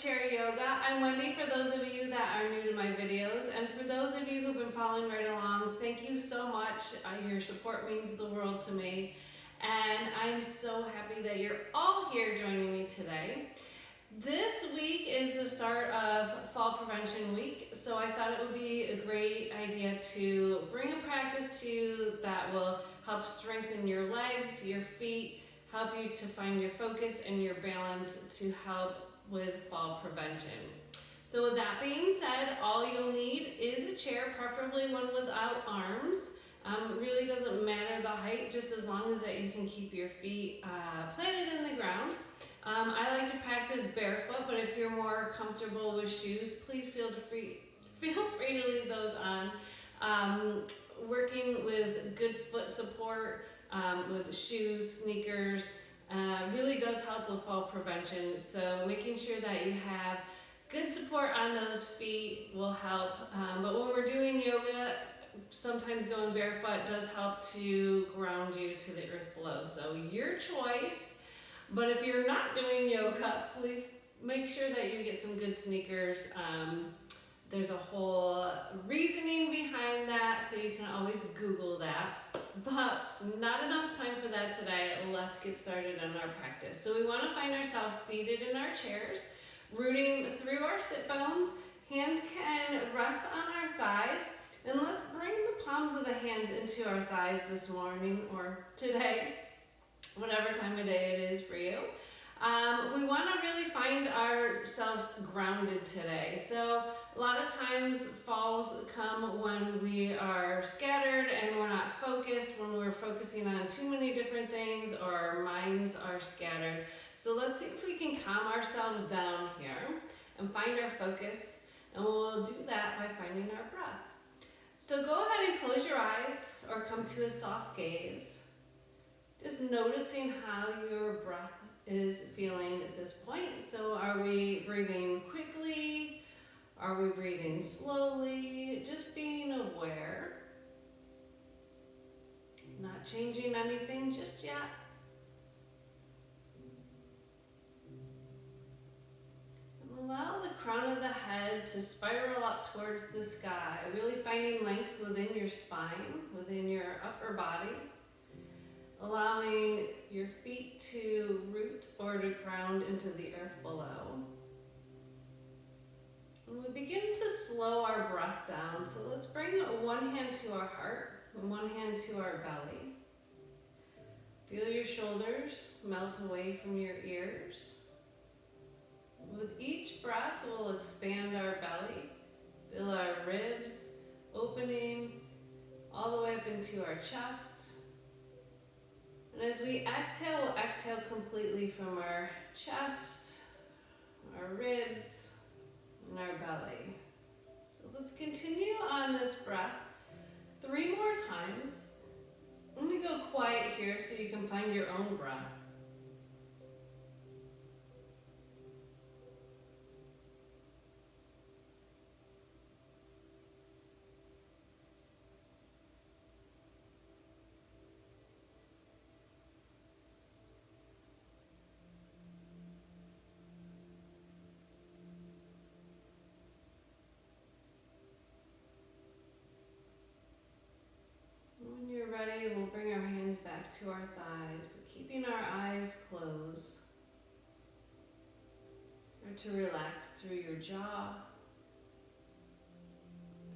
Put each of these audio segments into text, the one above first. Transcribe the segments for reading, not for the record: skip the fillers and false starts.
Chair Yoga. I'm Wendy for those of you that are new to my videos, and for those of you who've been following right along, thank you so much. Your support means the world to me, and I'm so happy that you're all here joining me today. This week is the start of Fall Prevention Week, so I thought it would be a great idea to bring a practice to you that will help strengthen your legs, your feet, help you to find your focus and your balance to help with fall prevention. So with that being said, all you'll need is a chair, preferably one without arms. It really doesn't matter the height, just as long as that you can keep your feet planted in the ground. I like to practice barefoot, but if you're more comfortable with shoes, please feel free to leave those on. Working with good foot support with shoes, sneakers, really does help with fall prevention. So making sure that you have good support on those feet will help. But when we're doing yoga, sometimes going barefoot does help to ground you to the earth below. So your choice. But if you're not doing yoga, please make sure that you get some good sneakers. There's a whole reasoning behind that, so you can always Google that. But not enough time for that today. Let's get started on our practice. So we want to find ourselves seated in our chairs, rooting through our sit bones. Hands can rest on our thighs. And let's bring the palms of the hands into our thighs this morning or today, whatever time of day it is for you. We want to really find ourselves grounded today. So a lot of times falls come when we are scattered and we're not focused, when we're focusing on too many different things or our minds are scattered. So let's see if we can calm ourselves down here and find our focus, and we'll do that by finding our breath. So go ahead and close your eyes or come to a soft gaze. Just noticing how your breath is feeling at this point. So are we breathing quickly? Are we breathing slowly? Just being aware. Not changing anything just yet. And allow the crown of the head to spiral up towards the sky, really finding length within your spine, within your upper body. Allowing your feet to root or to ground into the earth below. And we begin to slow our breath down. So let's bring one hand to our heart and one hand to our belly. Feel your shoulders melt away from your ears. With each breath, we'll expand our belly. Feel our ribs opening all the way up into our chest. And as we exhale, we'll exhale completely from our chest, our ribs, and our belly. So let's continue on this breath 3 more times. I'm going to go quiet here so you can find your own breath. When you're ready, we'll bring our hands back to our thighs, but keeping our eyes closed. Start to relax through your jaw,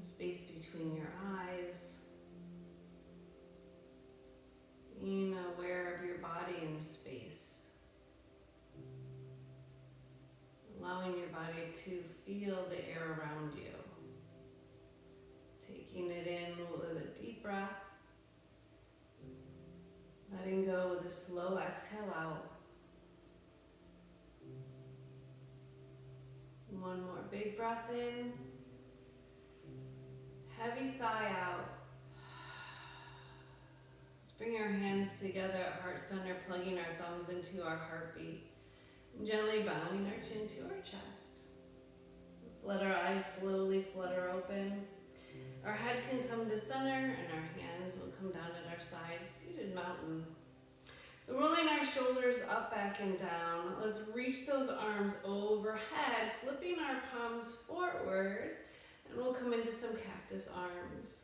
the space between your eyes, being aware of your body in space, allowing your body to feel the air around you, taking it in with a deep breath. Letting go with a slow exhale out. One more big breath in. Heavy sigh out. Let's bring our hands together at heart center, plugging our thumbs into our heartbeat. And gently bowing our chin to our chest. Let's let our eyes slowly flutter open. Our head can come to center and our hands will come down at our sides, seated mountain. So rolling our shoulders up, back, and down. Let's reach those arms overhead, flipping our palms forward, and we'll come into some cactus arms.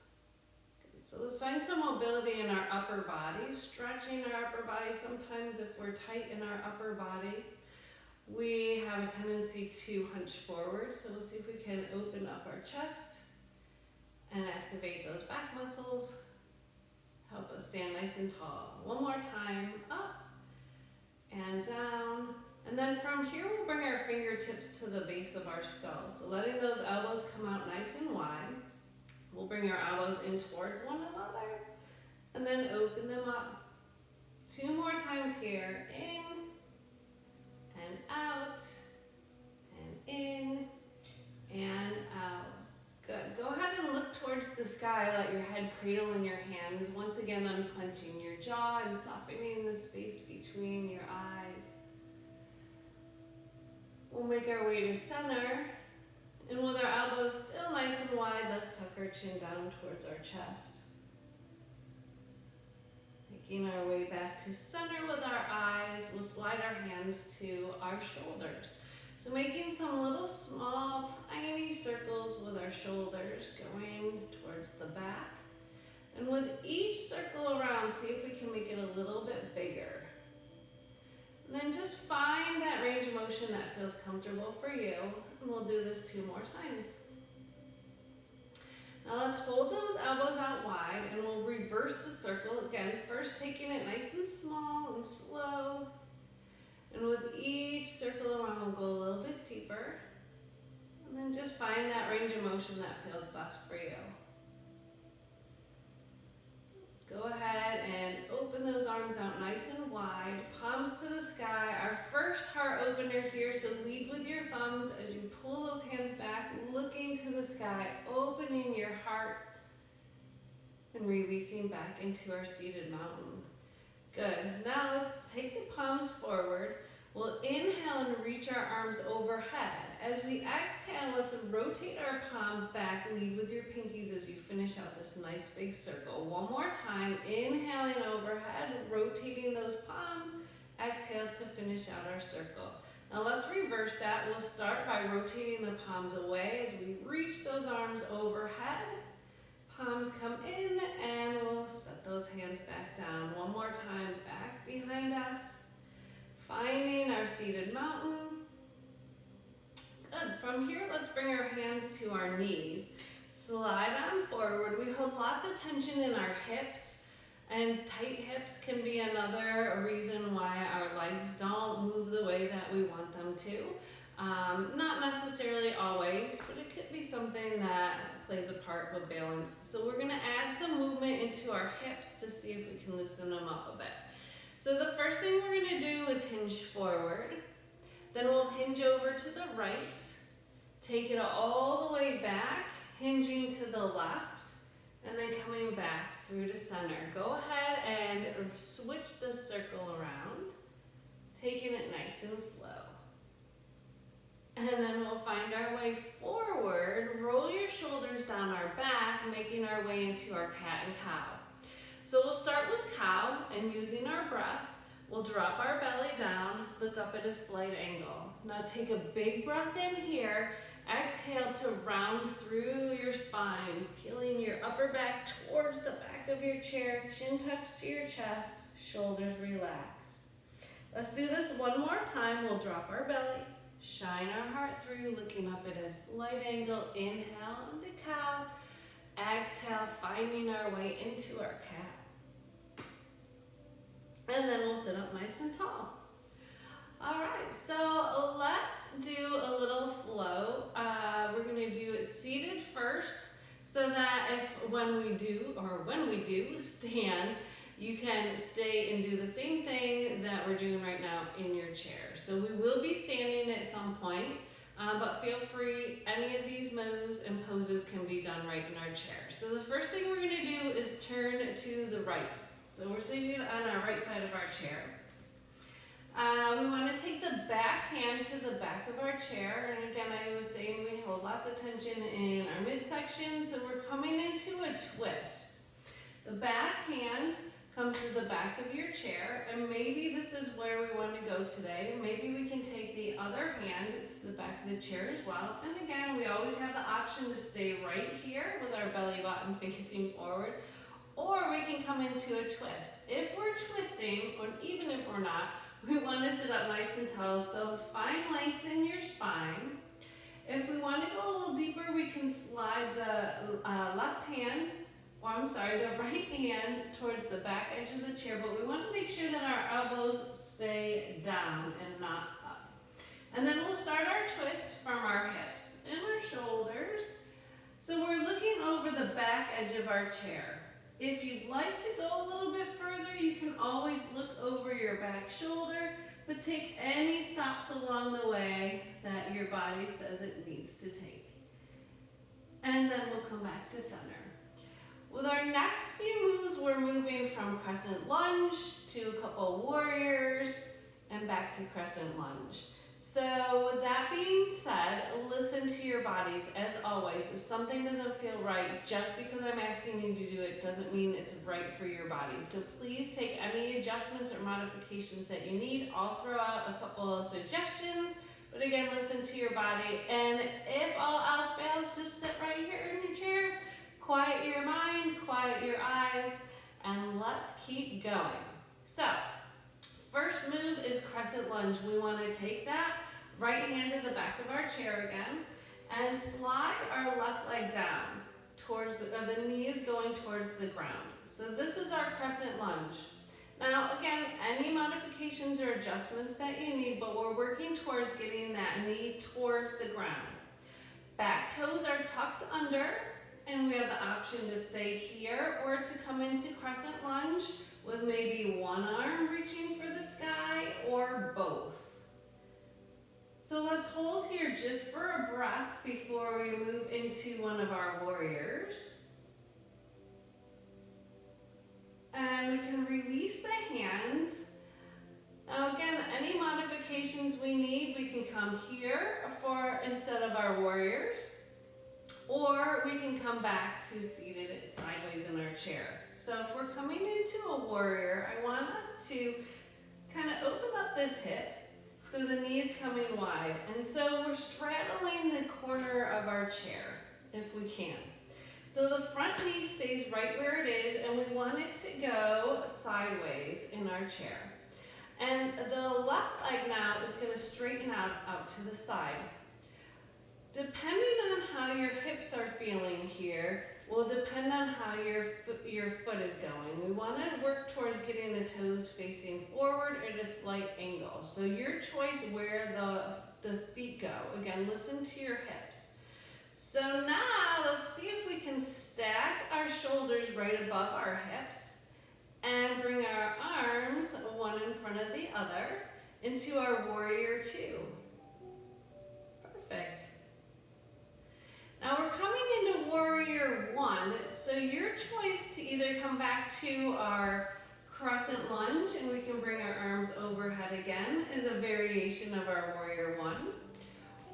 So let's find some mobility in our upper body, stretching our upper body. Sometimes if we're tight in our upper body, we have a tendency to hunch forward. So we'll see if we can open up our chest and activate those back muscles. Help us stand nice and tall. One more time, up and down. And then from here, we'll bring our fingertips to the base of our skull. So letting those elbows come out nice and wide. We'll bring our elbows in towards one another and then open them up. 2 more times here. In and out and in and out. Good. Go ahead and look towards the sky. Let your head cradle in your hands. Once again, unclenching your jaw and softening the space between your eyes. We'll make our way to center. And with our elbows still nice and wide, let's tuck our chin down towards our chest. Making our way back to center with our eyes, we'll slide our hands to our shoulders. So making some little small, tiny circles with our shoulders going towards the back. And with each circle around, see if we can make it a little bit bigger. And then just find that range of motion that feels comfortable for you. And we'll do this 2 more times. Now let's hold those elbows out wide and we'll reverse the circle. Again, first taking it nice and small and slow. And with each circle around, we'll go a little bit deeper. And then just find that range of motion that feels best for you. Go ahead and open those arms out nice and wide, palms to the sky. Our first heart opener here, so lead with your thumbs as you pull those hands back, looking to the sky, opening your heart and releasing back into our seated mountain. Good. Now let's take the palms forward. We'll inhale and reach our arms overhead. As we exhale, let's rotate our palms back. Lead with your pinkies as you finish out this nice big circle. One more time, inhaling overhead, rotating those palms. Exhale to finish out our circle. Now let's reverse that. We'll start by rotating the palms away as we reach those arms overhead. Palms come in and we'll set those hands back down. One more time, back behind us. Finding our seated mountain. Good. From here, let's bring our hands to our knees. Slide on forward. We hold lots of tension in our hips, and tight hips can be another reason why our legs don't move the way that we want them to. Not necessarily always, but it could be something that plays a part with balance. So we're going to add some movement into our hips to see if we can loosen them up a bit. So the first thing we're going to do is hinge forward. Then we'll hinge over to the right, take it all the way back, hinging to the left, and then coming back through to center. Go ahead and switch the circle around, taking it nice and slow. And then we'll find our way forward, roll your shoulders down our back, making our way into our cat and cow. So we'll start with cow, and using our breath, we'll drop our belly down, look up at a slight angle. Now take a big breath in here, exhale to round through your spine, peeling your upper back towards the back of your chair, chin tucked to your chest, shoulders relax. Let's do this one more time. We'll drop our belly, shine our heart through, looking up at a slight angle. Inhale into cow, exhale, finding our way into our cat. And then we'll sit up nice and tall. All right, so let's do a little flow. We're gonna do it seated first, so that when we do stand, you can stay and do the same thing that we're doing right now in your chair. So we will be standing at some point, but feel free, any of these moves and poses can be done right in our chair. So the first thing we're gonna do is turn to the right. So we're sitting on our right side of our chair. We want to take the back hand to the back of our chair. And again, I was saying we hold lots of tension in our midsection, so we're coming into a twist. The back hand comes to the back of your chair, and maybe this is where we want to go today. Maybe we can take the other hand to the back of the chair as well. And again, we always have the option to stay right here with our belly button facing forward, or we can come into a twist. If we're twisting, or even if we're not, we want to sit up nice and tall, so find length in your spine. If we want to go a little deeper, we can slide the the right hand towards the back edge of the chair, but we want to make sure that our elbows stay down and not up. And then we'll start our twist from our hips and our shoulders. So we're looking over the back edge of our chair. If you'd like to go a little bit further, you can always look over your back shoulder, but take any stops along the way that your body says it needs to take. And then we'll come back to center. With our next few moves, we're moving from Crescent Lunge to a couple warriors and back to Crescent Lunge. So with that being said, listen to your bodies as always. If something doesn't feel right, just because I'm asking you to do it doesn't mean it's right for your body. So please take any adjustments or modifications that you need. I'll throw out a couple of suggestions, but again, listen to your body. And if all else fails, just sit right here in your chair. Quiet your mind, quiet your eyes, and let's keep going. So, first move is Crescent Lunge. We want to take that right hand to the back of our chair again and slide our left leg down towards the knees going towards the ground. So this is our Crescent Lunge. Now again, any modifications or adjustments that you need, but we're working towards getting that knee towards the ground. Back toes are tucked under, and we have the option to stay here or to come into Crescent Lunge with maybe one arm reaching for the sky or both. So let's hold here just for a breath before we move into one of our warriors. And we can release the hands. Now again, any modifications we need, we can come here for instead of our warriors, or we can come back to seated sideways in our chair. So if we're coming into a warrior, I want us to kind of open up this hip so the knee is coming wide. And so we're straddling the corner of our chair if we can. So the front knee stays right where it is, and we want it to go sideways in our chair. And the left leg now is going to straighten out to the side. Depending on how your hips are feeling here will depend on how your foot is going. We want to work towards getting the toes facing forward at a slight angle. So your choice where the feet go. Again, listen to your hips. So now let's see if we can stack our shoulders right above our hips and bring our arms one in front of the other into our warrior two. Perfect. Now we're coming into warrior one, so your choice to either come back to our Crescent Lunge and we can bring our arms overhead again is a variation of our warrior one.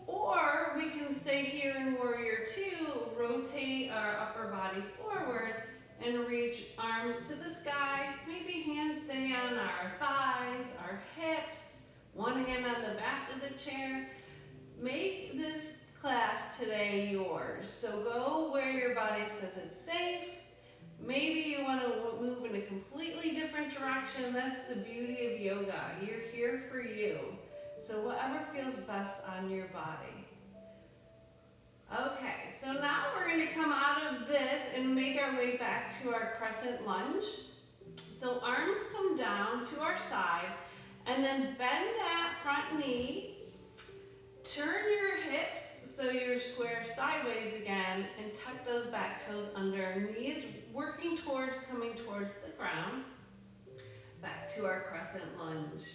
Or we can stay here in warrior two, rotate our upper body forward and reach arms to the sky. Maybe hands stay on our thighs, our hips, one hand on the back of the chair. Make this class today yours. So go where your body says it's safe. Maybe you want to move in a completely different direction. That's the beauty of yoga. You're here for you. So whatever feels best on your body. Okay, so now we're going to come out of this and make our way back to our Crescent Lunge. So arms come down to our side and then bend that front knee. Turn your hips so you're square sideways again and tuck those back toes under. Knees working towards coming towards the ground. Back to our Crescent Lunge.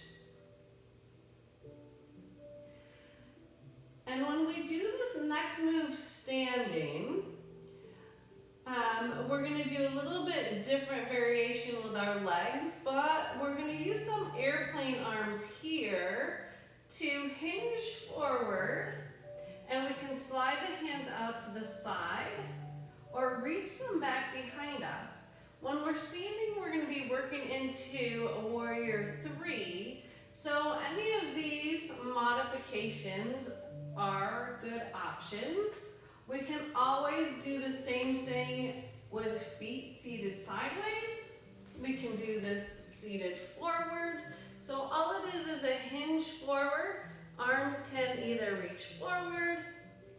And when we do this next move standing, we're going to do a little bit different variation with our legs, but we're going to use some airplane arms here to hinge forward, and we can slide the hands out to the side or reach them back behind us. When we're standing, we're going to be working into a warrior 3. So any of these modifications are good options. We can always do the same thing with feet seated sideways. We can do this seated forward. So all it is a hinge forward. Arms can either reach forward,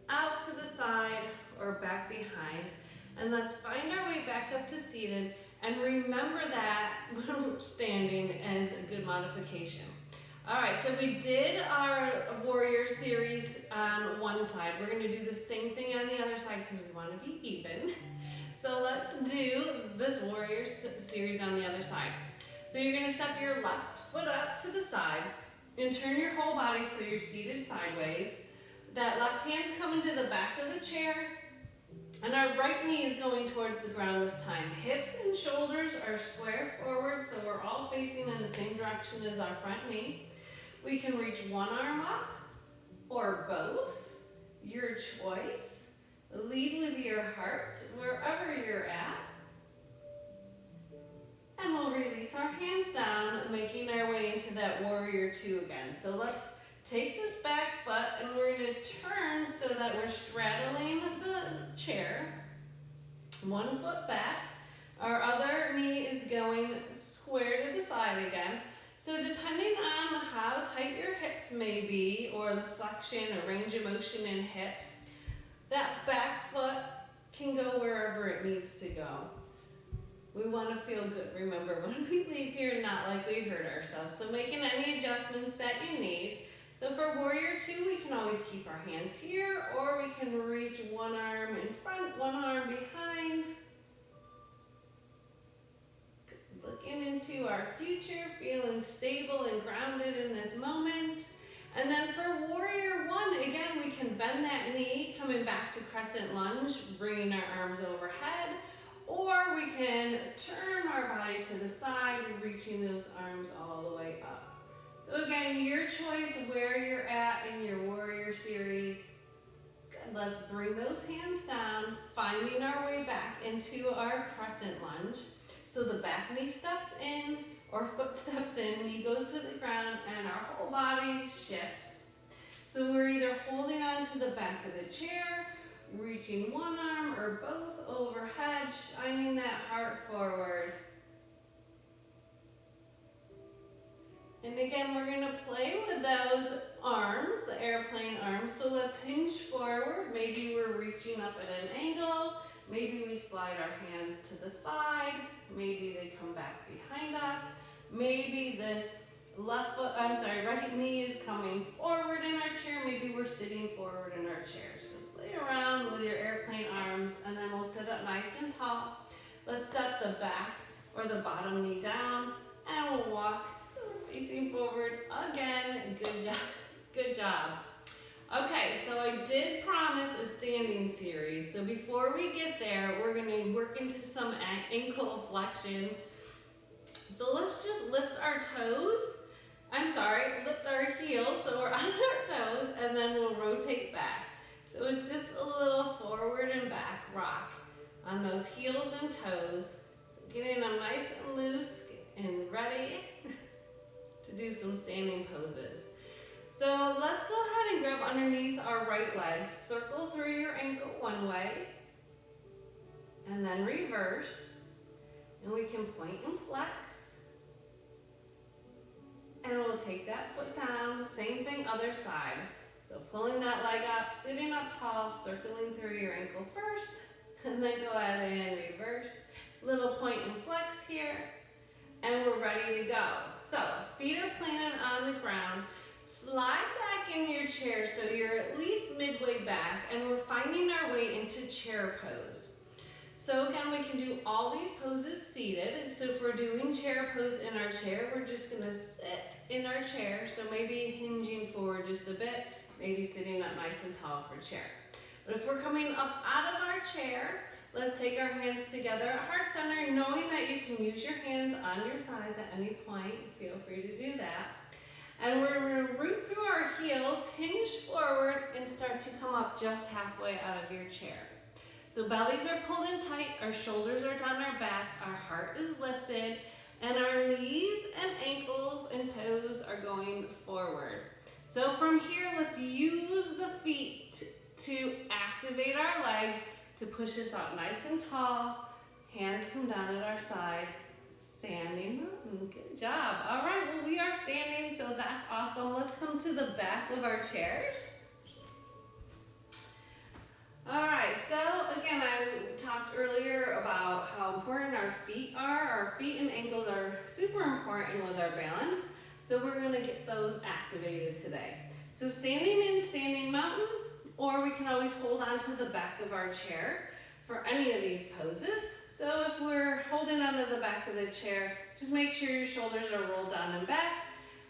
out to the side, or back behind. And let's find our way back up to seated, and remember that when we're standing as a good modification. All right, so we did our warrior series on one side. We're gonna do the same thing on the other side because we wanna be even. So let's do this warrior series on the other side. So you're gonna step your left foot up to the side and turn your whole body so you're seated sideways. That left hand's coming to the back of the chair, and our right knee is going towards the ground this time. Hips and shoulders are square forward, so we're all facing in the same direction as our front knee. We can reach one arm up or both, your choice. Lead with your heart wherever you're at. And we'll release our hands down, making our way into that warrior 2 again. So let's take this back foot and we're going to turn so that we're straddling the chair. One foot back. Our other knee is going square to the side again. So depending on how tight your hips may be, or the flexion or range of motion in hips, that back foot can go wherever it needs to go. We want to feel good, remember, when we leave here, not like we hurt ourselves. So making any adjustments that you need. So for warrior 2, we can always keep our hands here, or we can reach one arm in front, one arm behind. Looking into our future, feeling stable and grounded in this moment. And then for warrior 1, again, we can bend that knee, coming back to crescent lunge, bringing our arms overhead. Or we can turn our body to the side, reaching those arms all the way up. So again, your choice where you're at in your warrior series. Good. Let's bring those hands down, finding our way back into our crescent lunge. So the back knee steps in, or foot steps in, knee goes to the ground, and our whole body shifts. So we're either holding on to the back of the chair, reaching one arm or both overhead, shining that heart forward. And again, we're gonna play with those arms, the airplane arms. So let's hinge forward. Maybe we're reaching up at an angle. Maybe we slide our hands to the side. Maybe they come back behind us. Maybe this right knee is coming forward in our chair. Maybe we're sitting forward in our chair. So play around with your airplane arms, and then we'll sit up nice and tall. Let's step the back or the bottom knee down, and we'll walk. So we're facing forward again. Good job. Good job. Okay, so I did promise a standing series. So before we get there, we're going to work into some ankle flexion. So let's just lift our heels so we're on our toes, and then we'll rotate back. So it's just a little forward and back rock on those heels and toes. So getting them nice and loose and ready to do some standing poses. So let's go ahead and grab underneath our right leg. Circle through your ankle one way, and then reverse. And we can point and flex. And we'll take that foot down, same thing other side. So pulling that leg up, sitting up tall, circling through your ankle first, and then go ahead and reverse. Little point and flex here, and we're ready to go. So feet are planted on the ground. Slide back in your chair so you're at least midway back, and we're finding our way into chair pose. So again, we can do all these poses seated. So if we're doing chair pose in our chair, we're just gonna sit in our chair. So maybe hinging forward just a bit, maybe sitting up nice and tall for chair. But if we're coming up out of our chair, let's take our hands together at heart center, knowing that you can use your hands on your thighs at any point. Feel free to do that. And we're going to root through our heels, hinge forward, and start to come up just halfway out of your chair. So bellies are pulled in tight, our shoulders are down our back, our heart is lifted, and our knees and ankles and toes are going forward. So from here, let's use the feet to activate our legs to push us up nice and tall. Hands come down at our side. Standing mountain, good job. All right, well, we are standing, so that's awesome. Let's come to the back of our chairs. All right, so again, I talked earlier about how important our feet are. Our feet and ankles are super important with our balance, so we're gonna get those activated today. So standing in standing mountain, or we can always hold on to the back of our chair for any of these poses. So if we're holding onto the back of the chair, just make sure your shoulders are rolled down and back.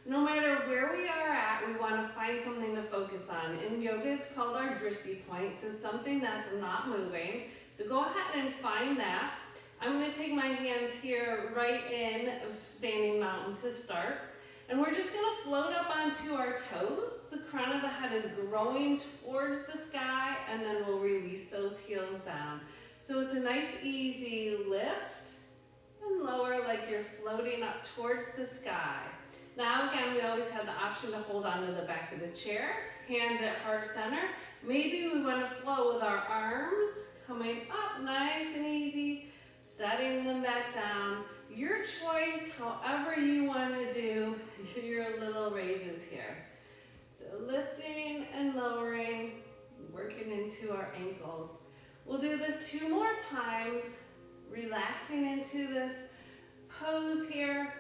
No matter where we are at, we want to find something to focus on. In yoga, it's called our drishti point, so something that's not moving. So go ahead and find that. I'm going to take my hands here right in standing mountain to start. And we're just going to float up onto our toes. The crown of the head is growing towards the sky, and then we'll release those heels down. So it's a nice, easy lift and lower like you're floating up towards the sky. Now again, we always have the option to hold on to the back of the chair, hands at heart center. Maybe we want to flow with our arms coming up nice and easy, setting them back down. Your choice, however you want to do your little raises here. So lifting and lowering, working into our ankles. We'll do this 2 more times, relaxing into this pose here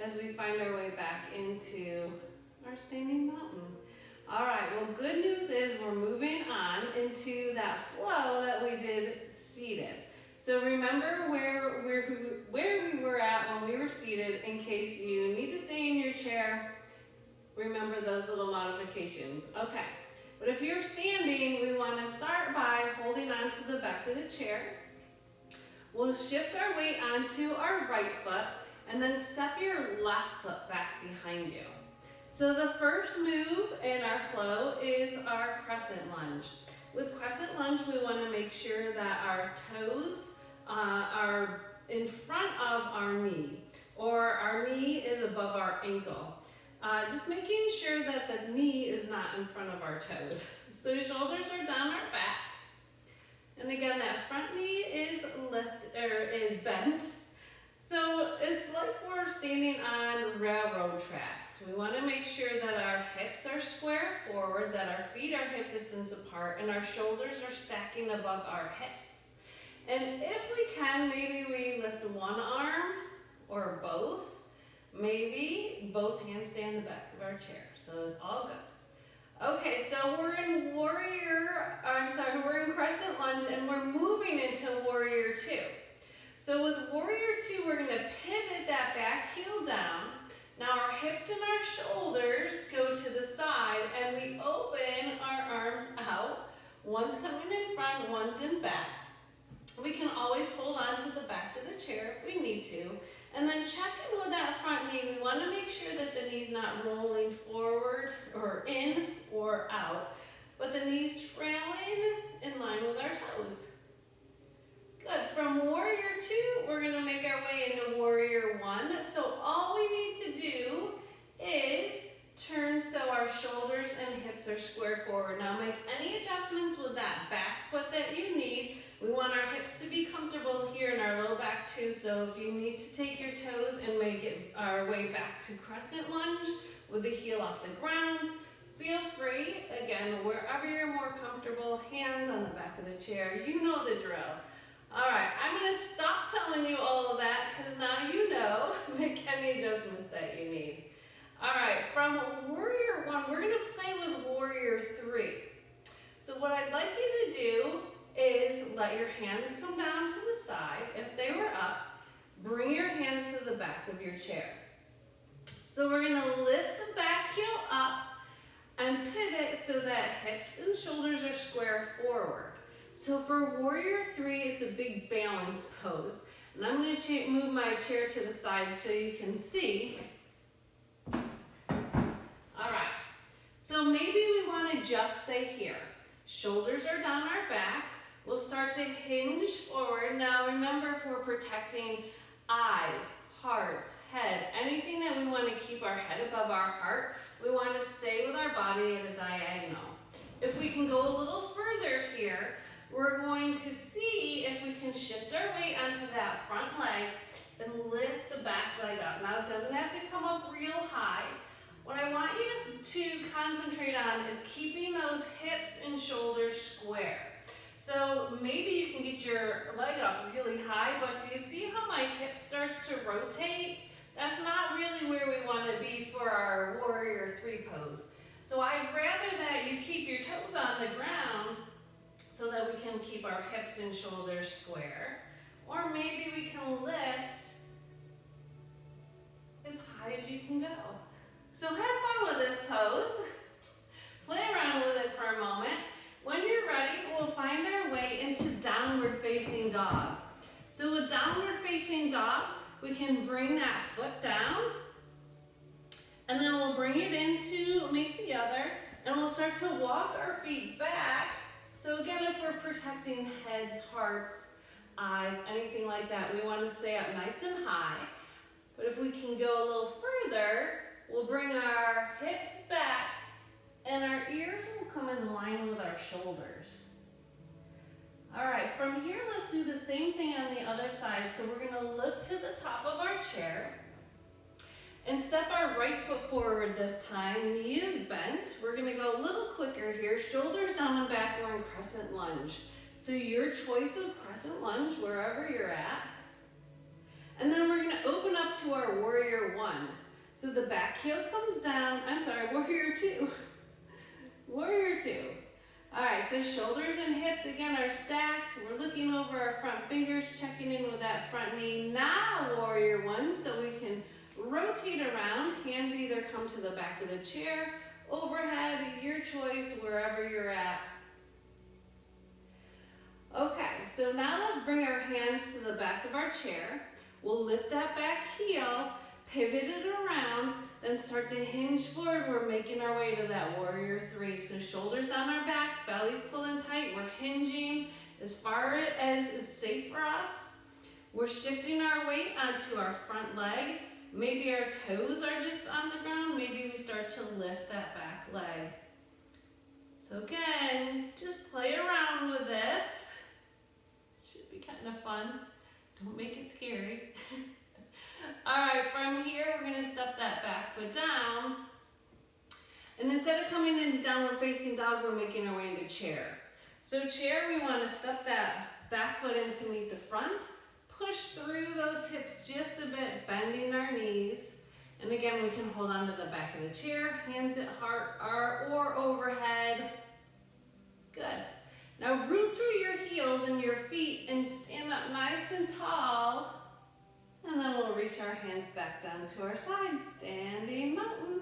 as we find our way back into our standing mountain. All right, well, good news is we're moving on into that flow that we did seated. So remember where we were at when we were seated. In case you need to stay in your chair, remember those little modifications. Okay, but if you're standing, we want to start by holding on to the back of the chair. We'll shift our weight onto our right foot and then step your left foot back behind you. So the first move in our flow is our crescent lunge. With crescent lunge, we want to make sure that our toes are in front of our knee, or our knee is above our ankle. Just making sure that the knee is not in front of our toes. So shoulders are down our back. And again, that front knee is bent. So it's like we're standing on railroad tracks. We want to make sure that our hips are square forward, that our feet are hip distance apart, and our shoulders are stacking above our hips. And if we can, maybe we lift one arm or both. Maybe both hands stay on the back of our chair. So it's all good. Okay, so we're in we're in Crescent Lunge, and we're moving into Warrior 2. So with Warrior 2, we're going to pivot that back heel down. Now our hips and our shoulders go to the side, and we open our arms out. One's coming in front, one's in back. We can always hold on to the back of the chair if we need to. And then check in with that front knee. We want to make sure that the knee's not rolling forward or in or out, but the knee's trailing in line with our toes. Good. From Warrior 2, we're going to make our way into Warrior 1. So all we need to do is turn so our shoulders and hips are square forward. Now make any adjustments with that back foot that you need. We want our hips to be comfortable here in our low back too. So if you need to take your toes and make it our way back to Crescent Lunge with the heel off the ground, feel free. Again, wherever you're more comfortable, hands on the back of the chair. You know the drill. All right, I'm going to stop telling you all of that because now you know. Make any adjustments that you need. All right, from Warrior 1, we're going to play with Warrior 3. So what I'd like you to do is let your hands come down to the side. If they were up, bring your hands to the back of your chair. So we're going to lift the back heel up and pivot so that hips and shoulders are square forward. So for Warrior 3, it's a big balance pose. And I'm going to move my chair to the side so you can see. All right, so maybe we want to just stay here. Shoulders are down our back. we'll start to hinge forward. Now remember, if we're protecting eyes, hearts, head, anything that we want to keep our head above our heart, we want to stay with our body at a diagonal. If we can go a little further here, we're going to see if we can shift our weight onto that front leg and lift the back leg up. Now, it doesn't have to come up real high. What I want you to concentrate on is keeping those hips and shoulders square. So maybe you can get your leg up really high, but do you see how my hip starts to rotate? That's not really where we want to be for our warrior 3 pose. So I'd rather that you keep your toes on the ground so that we can keep our hips and shoulders square. Or maybe we can lift as high as you can go. So have fun with this pose. Play around with it for a moment. When you're ready, we'll find our way into downward facing dog. So with downward facing dog, we can bring that foot down, and then we'll bring it in to meet the other, and we'll start to walk our feet back. So again, if we're protecting heads, hearts, eyes, anything like that, we want to stay up nice and high. But if we can go a little further, we'll bring our hips back, and our ears will come in line with our shoulders. All right, from here, let's do the same thing on the other side. So we're gonna look to the top of our chair and step our right foot forward this time. Knee is bent. We're gonna go a little quicker here. Shoulders down and back, we're in Crescent Lunge. So your choice of Crescent Lunge, wherever you're at. And then we're gonna open up to our Warrior 1. So the back heel comes down. I'm sorry, Warrior 2. Warrior 2. All right, so shoulders and hips again are stacked. We're looking over our front fingers, checking in with that front knee. Now Warrior 1, so we can rotate around. Hands either come to the back of the chair, overhead, your choice, wherever you're at. Okay, so now let's bring our hands to the back of our chair. We'll lift that back heel, pivot it around, then start to hinge forward. We're making our way to that Warrior 3. So shoulders down our back, belly's pulling tight. We're hinging as far as it's safe for us. We're shifting our weight onto our front leg. Maybe our toes are just on the ground. Maybe we start to lift that back leg. So again, just play around with this. Should be kind of fun. Don't make it scary. All right, from here, we're gonna step that back foot down. And instead of coming into downward facing dog, we're making our way into chair. So chair, we wanna step that back foot in to meet the front, push through those hips just a bit, bending our knees. And again, we can hold on to the back of the chair, hands at heart or overhead. Good. Now root through your heels and your feet and stand up nice and tall. And then we'll reach our hands back down to our side, standing mountain.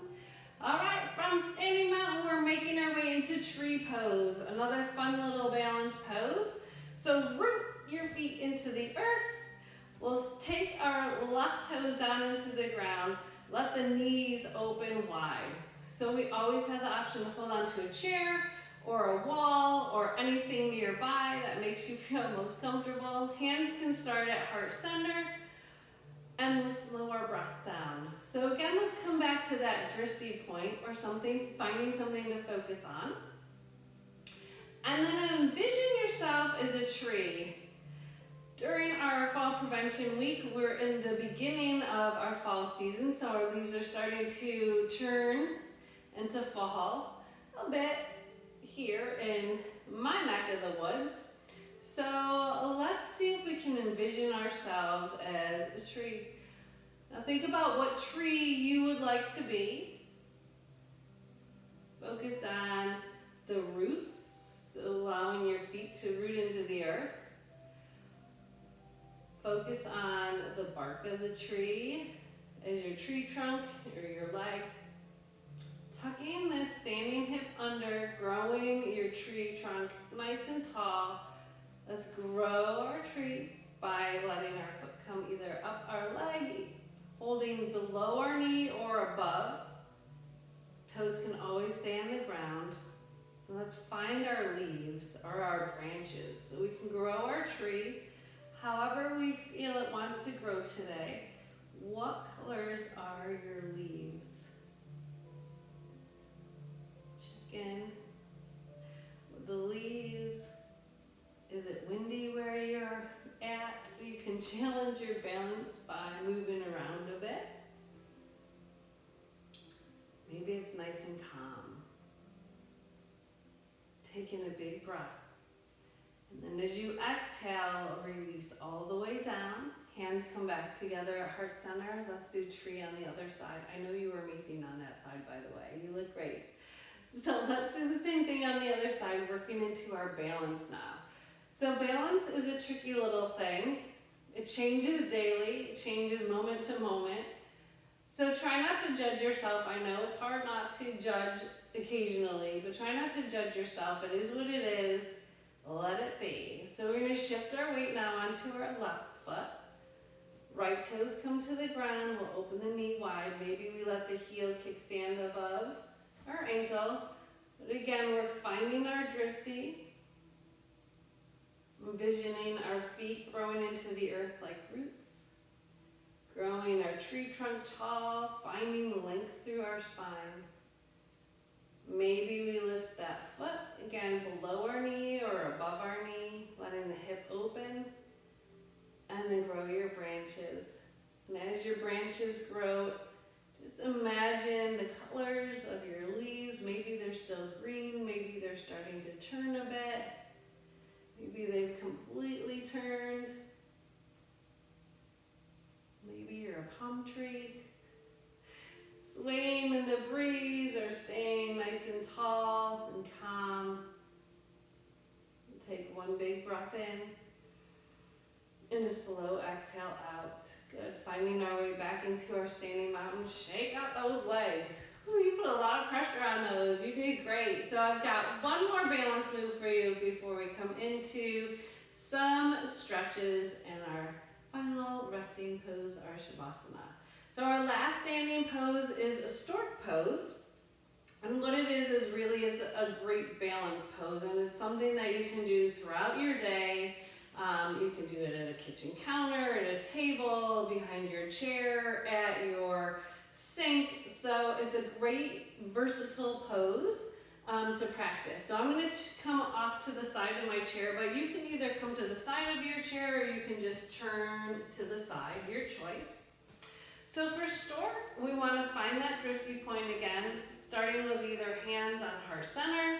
All right, from standing mountain, we're making our way into tree pose, another fun little balance pose. So root your feet into the earth. We'll take our left toes down into the ground, let the knees open wide. So we always have the option to hold on to a chair or a wall or anything nearby that makes you feel most comfortable. Hands can start at heart center. And we'll slow our breath down. So again, let's come back to that drishti point or something, finding something to focus on. And then envision yourself as a tree. During our fall prevention week, we're in the beginning of our fall season, so our leaves are starting to turn into fall a bit here in my neck of the woods. So let's see if we can envision ourselves as a tree. Now think about what tree you would like to be. Focus on the roots, so allowing your feet to root into the earth. Focus on the bark of the tree as your tree trunk or your leg. Tucking this standing hip under, growing your tree trunk nice and tall. Let's grow our tree by letting our foot come either up our leg, holding below our knee or above. Toes can always stay on the ground. Let's find our leaves or our branches so we can grow our tree however we feel it wants to grow today. What colors are your leaves? Check in with the leaves. Is it windy where you're at? You can challenge your balance by moving around a bit. Maybe it's nice and calm. Taking a big breath. And then as you exhale, release all the way down. Hands come back together at heart center. Let's do tree on the other side. I know you were amazing on that side, by the way. You look great. So let's do the same thing on the other side, working into our balance now. So balance is a tricky little thing. It changes daily, it changes moment to moment. So try not to judge yourself. I know it's hard not to judge occasionally, but try not to judge yourself. It is what it is. Let it be. So we're going to shift our weight now onto our left foot. Right toes come to the ground. We'll open the knee wide. Maybe we let the heel kickstand above our ankle. But again, we're finding our drishti. Envisioning our feet growing into the earth like roots. Growing our tree trunk tall, finding the length through our spine. Maybe we lift that foot, again, below our knee or above our knee, letting the hip open, and then grow your branches. And as your branches grow, just imagine the colors of your leaves. Maybe they're still green, maybe they're starting to turn a bit. Maybe they've completely turned. Maybe you're a palm tree, swaying in the breeze or staying nice and tall and calm. Take one big breath in and a slow exhale out. Good. Finding our way back into our standing mountain. Shake out those legs. Ooh, you put a lot of pressure on those. You did great. So I've got one more balance move for you before we come into some stretches and our final resting pose, our Shavasana. So our last standing pose is a Stork Pose. And what it is really it's a great balance pose, and it's something that you can do throughout your day. You can do it at a kitchen counter, at a table, behind your chair, at your sink. So it's a great versatile pose to practice. So I'm going to come off to the side of my chair, but you can either come to the side of your chair or you can just turn to the side, your choice. So for Stork, we want to find that drishti point again, starting with either hands on heart center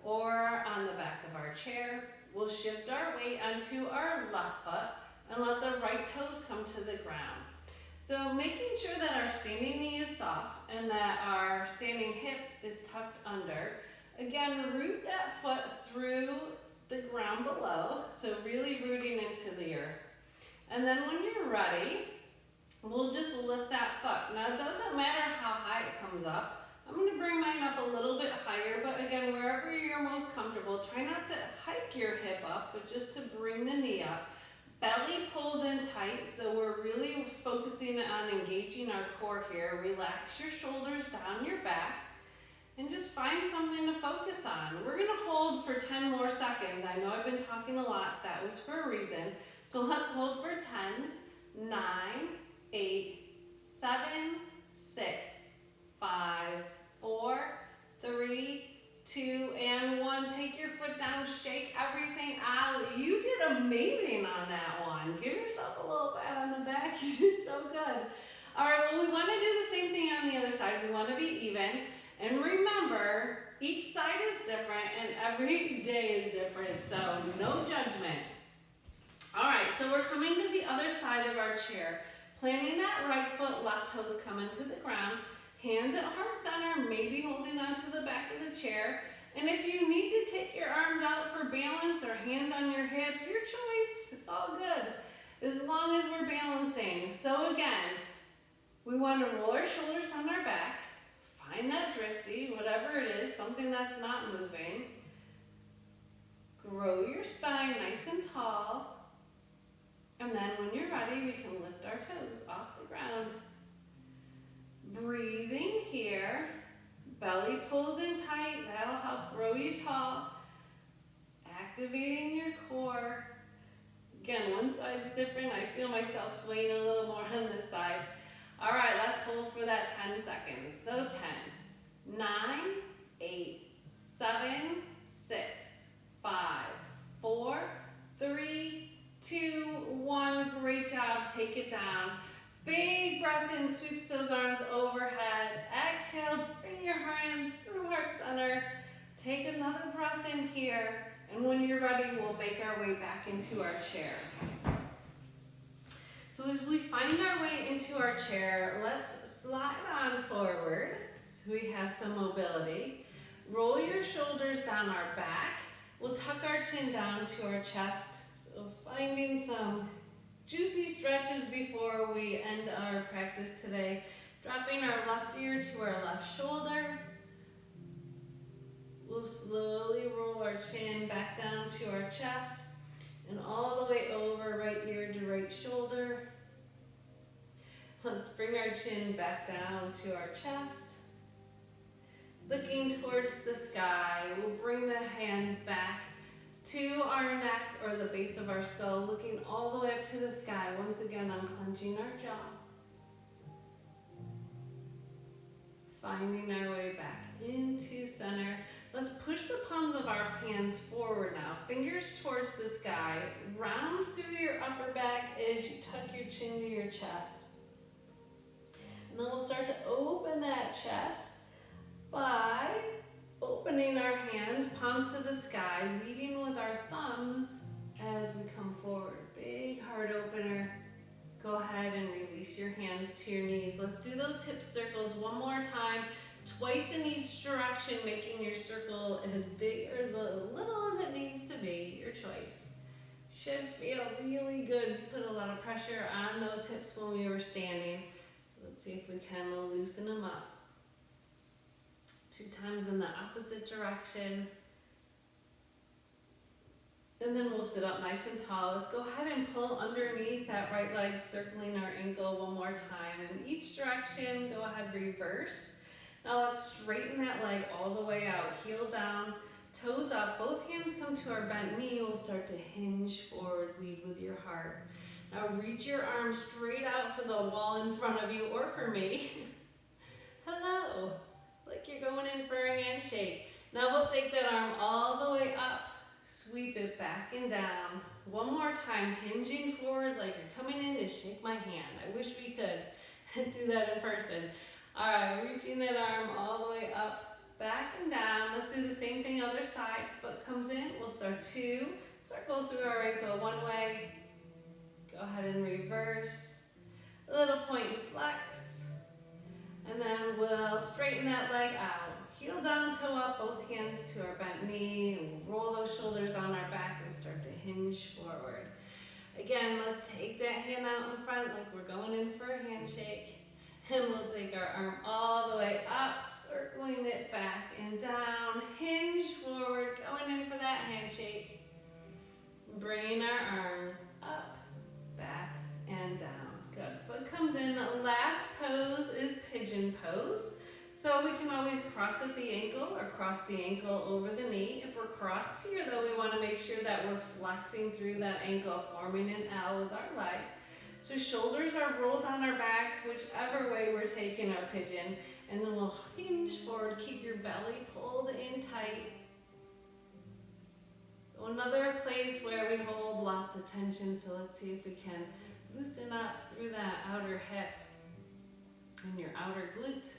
or on the back of our chair. We'll shift our weight onto our left foot and let the right toes come to the ground. So making sure that our standing knee is soft and that our standing hip is tucked under. Again, root that foot through the ground below, so really rooting into the earth. And then when you're ready, we'll just lift that foot. Now it doesn't matter how high it comes up. I'm going to bring mine up a little bit higher, but again, wherever you're most comfortable, try not to hike your hip up, but just to bring the knee up. Belly pulls in tight, so we're really focusing on engaging our core here. Relax your shoulders down your back and just find something to focus on. We're going to hold for 10 more seconds. I know I've been talking a lot. That was for a reason. So let's hold for 10, 9, 8, 7, 6, 5, 4, 3, 2, and 1. Take your foot down, shake everything out. You did amazing on that one. Give yourself a little pat on the back. You did so good. All right, well, we want to do the same thing on the other side. We want to be even. And remember, each side is different and every day is different, so no judgment. All right, so we're coming to the other side of our chair. Planting that right foot, left toes coming to the ground. Hands at heart center, maybe holding onto the back of the chair. And if you need to take your arms out for balance or hands on your hip, your choice, it's all good, as long as we're balancing. So again, we want to roll our shoulders down our back, find that drishti, whatever it is, something that's not moving. Grow your spine nice and tall. And then when you're ready, we can lift our toes off the ground. Breathing here, Belly pulls in tight, that'll help grow you tall. Activating your core. Again, one side's different. I feel myself swaying a little more on this side. All right, let's hold for that 10 seconds. So 10, 9, 8, 7, 6, 5, 4, 3, 2, 1. Great job. Take it down. Big breath in, sweeps those arms overhead. Exhale, bring your hands through heart center. Take another breath in here. And when you're ready, we'll make our way back into our chair. So as we find our way into our chair, let's slide on forward so we have some mobility. Roll your shoulders down our back. We'll tuck our chin down to our chest. So finding some juicy stretches before we end our practice today. Dropping our left ear to our left shoulder. We'll slowly roll our chin back down to our chest and all the way over right ear to right shoulder. Let's bring our chin back down to our chest. Looking towards the sky, we'll bring the hands back to our neck or the base of our skull, looking all the way up to the sky. Once again, unclenching our jaw. Finding our way back into center. Let's push the palms of our hands forward now. Fingers towards the sky. Round through your upper back as you tuck your chin to your chest. And then we'll start to open that chest by opening our hands, palms to the sky, leading with our thumbs as we come forward. Big heart opener. Go ahead and release your hands to your knees. Let's do those hip circles one more time. Twice in each direction, making your circle as big or as little as it needs to be, your choice. Should feel really good. Put a lot of pressure on those hips when we were standing. So let's see if we can loosen them up. 2 times in the opposite direction. And then we'll sit up nice and tall. Let's go ahead and pull underneath that right leg, circling our ankle one more time. In each direction, go ahead, reverse. Now let's straighten that leg all the way out. Heel down, toes up. Both hands come to our bent knee. We'll start to hinge forward, lead with your heart. Now reach your arms straight out for the wall in front of you or for me. Hello, like you're going in for a handshake. Now we'll take that arm all the way up. Sweep it back and down. One more time, hinging forward like you're coming in to shake my hand. I wish we could do that in person. All right, reaching that arm all the way up, back and down. Let's do the same thing other side. Foot comes in, we'll start 2. Circle through our ankle one way. Go ahead and reverse. A little point and flex. And then we'll straighten that leg out. Heel down, toe up, both hands to our bent knee. And we'll roll those shoulders down our back and start to hinge forward. Again, let's take that hand out in front like we're going in for a handshake. And we'll take our arm all the way up, circling it back and down. Hinge forward, going in for that handshake. Bringing our arms up, back, and down. Good. Foot comes in. Last pose is pigeon pose. So we can always cross at the ankle or cross the ankle over the knee. If we're crossed here, though, we want to make sure that we're flexing through that ankle, forming an L with our leg. So shoulders are rolled on our back, whichever way we're taking our pigeon. And then we'll hinge forward, keep your belly pulled in tight. So another place where we hold lots of tension. So let's see if we can loosen up through that outer hip and your outer glute.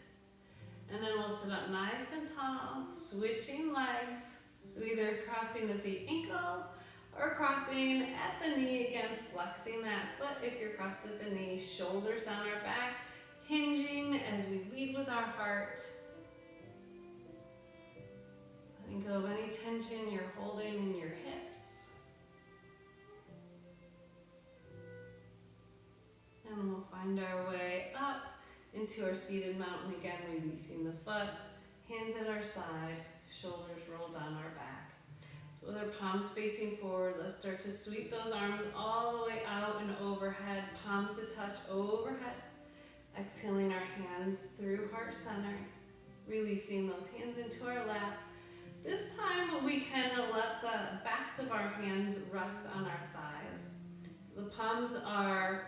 And then we'll sit up nice and tall, switching legs. So either crossing at the ankle or crossing at the knee, again, flexing that foot if you're crossed at the knee, shoulders down our back, hinging as we lead with our heart. Letting go of any tension you're holding in your hips. And we'll find our way up into our seated mountain, again, releasing the foot, hands at our side, shoulders rolled down our back. So with our palms facing forward, let's start to sweep those arms all the way out and overhead, palms to touch overhead. Exhaling our hands through heart center. Releasing those hands into our lap. This time we can let the backs of our hands rest on our thighs. The palms are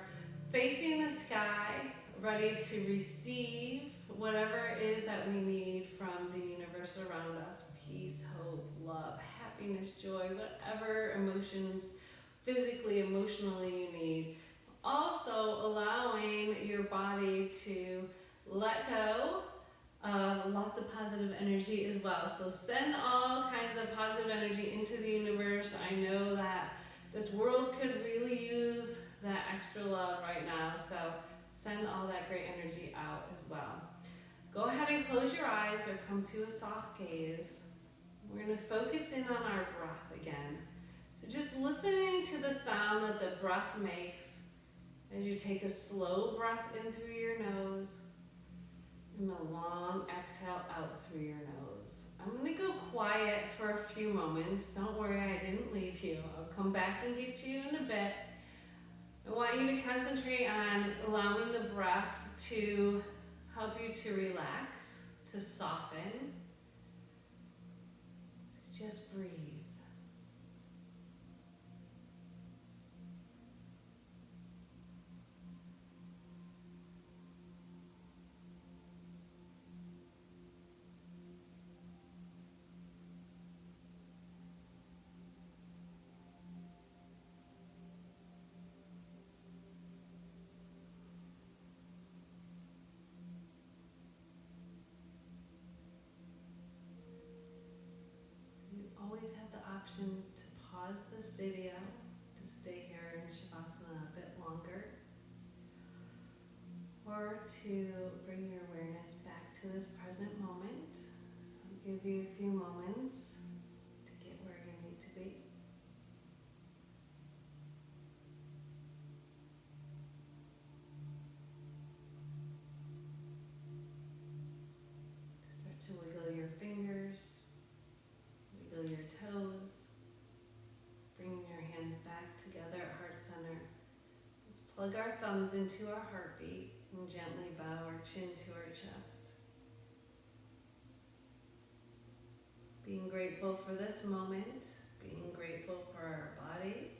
facing the sky, ready to receive whatever it is that we need from the universe around us. Peace, hope, love, happiness, joy, whatever emotions, physically, emotionally you need. Also allowing your body to let go of lots of positive energy as well. So send all kinds of positive energy into the universe. I know that this world could really use that extra love right now. So send all that great energy out as well. Go ahead and close your eyes or come to a soft gaze. We're going to focus in on our breath again. So just listening to the sound that the breath makes as you take a slow breath in through your nose and a long exhale out through your nose. I'm going to go quiet for a few moments. Don't worry, I didn't leave you. I'll come back and get you in a bit. I want you to concentrate on allowing the breath to help you to relax, to soften, to just breathe. Always have the option to pause this video to stay here in Shavasana a bit longer, or to bring your awareness back to this present moment. So I'll give you a few moments to get where you need to be. Start to wiggle your fingers. Wiggle your toes, bringing your hands back together at heart center. Let's plug our thumbs into our heartbeat and gently bow our chin to our chest. Being grateful for this moment, being grateful for our bodies.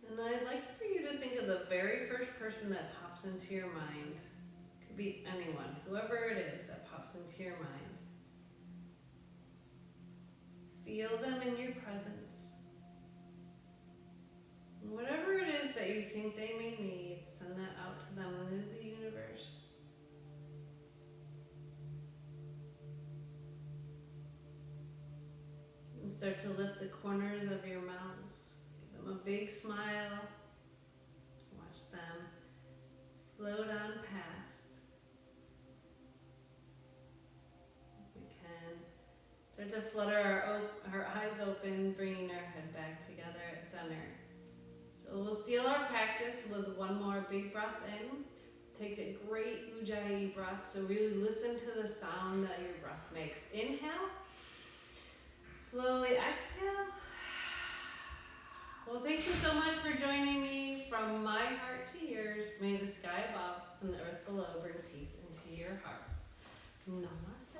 And I'd like for you to think of the very first person that pops into your mind. Could be anyone, whoever it is that pops into your mind. Feel them in your presence. And whatever it is that you think they may need, send that out to them into the universe. And start to lift the corners of your mouths. Give them a big smile. Watch them float on past. Start to flutter our eyes open, bringing our head back together at center. So we'll seal our practice with one more big breath in. Take a great Ujjayi breath, so really listen to the sound that your breath makes. Inhale, slowly exhale. Well, thank you so much for joining me. From my heart to yours, may the sky above and the earth below bring peace into your heart. Namaste.